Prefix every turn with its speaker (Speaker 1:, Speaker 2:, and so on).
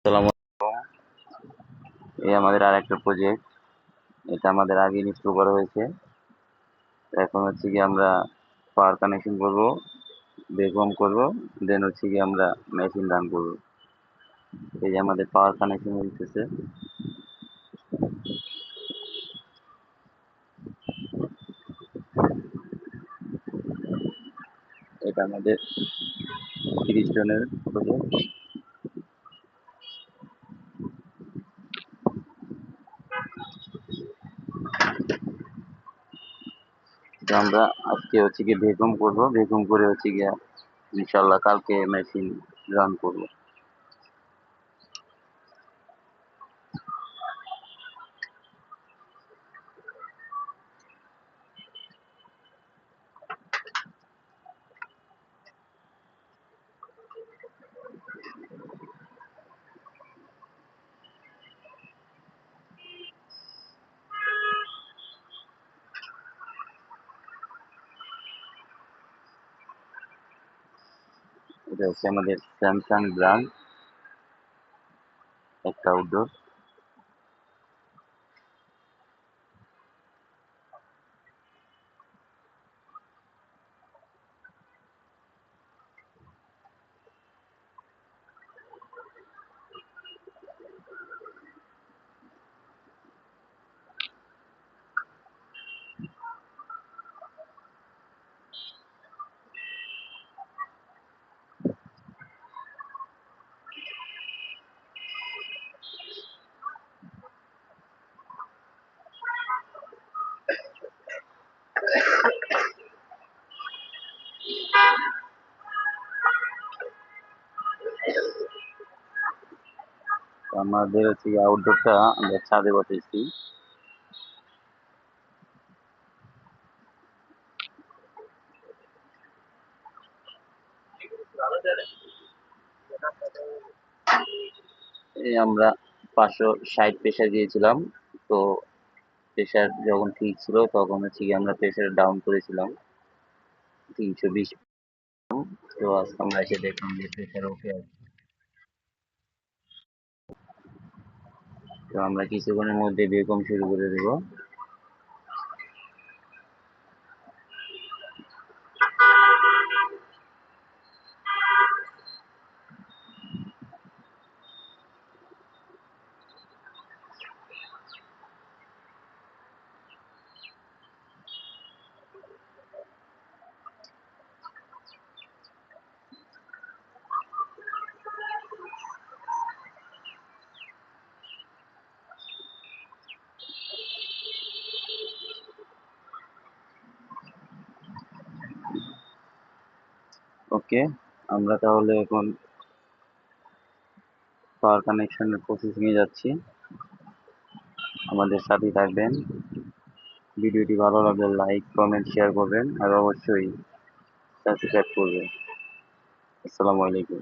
Speaker 1: আসসালামু আলাইকুম। এই আমাদের আরেকটা প্রজেক্ট। এটা আমাদের আগে ইনস্টল করা হয়েছে। এখন হচ্ছে গিয়ে আমরা পাওয়ার কানেকশন করব, বেকহোম করব, দেন হচ্ছে গিয়ে আমরা মেশিন রান করব। এই যে আমাদের পাওয়ার কানেকশন হইতেছে। এটা আমাদের 30 জনের প্রজেক্ট। তো আমরা আজকে হচ্ছে গিয়ে বেকহোম করব, বেকহোম করে হচ্ছে গিয়ে ইনশাল্লাহ কালকে মেশিন রান করব। এটা হচ্ছে আমাদের স্যামসাং ব্র্যান্ড, একটা আউটডোর। আমাদের হচ্ছে আউটডোরটা আমরা ছাদে বসাইছি। এই আমরা 560 প্রেসার দিয়েছিলাম। তো প্রেসার যখন ঠিক ছিল তখন হচ্ছে কি আমরা প্রেসার ডাউন করেছিলাম 320। তো আজকে আমরা এসে দেখলাম যে প্রেসার ওকে আছে। তো আমরা কিছুক্ষণের মধ্যে বেকম শুরু করে দেব। ওকে, আমরা তাহলে এখন পাওয়ার কানেকশনের প্রসেসিং এ যাচ্ছি। আমাদের সাথেই থাকবেন। ভিডিওটি ভালো লাগলে লাইক, কমেন্ট, শেয়ার করবেন আর অবশ্যই সাবস্ক্রাইব করবেন। আসসালামু আলাইকুম।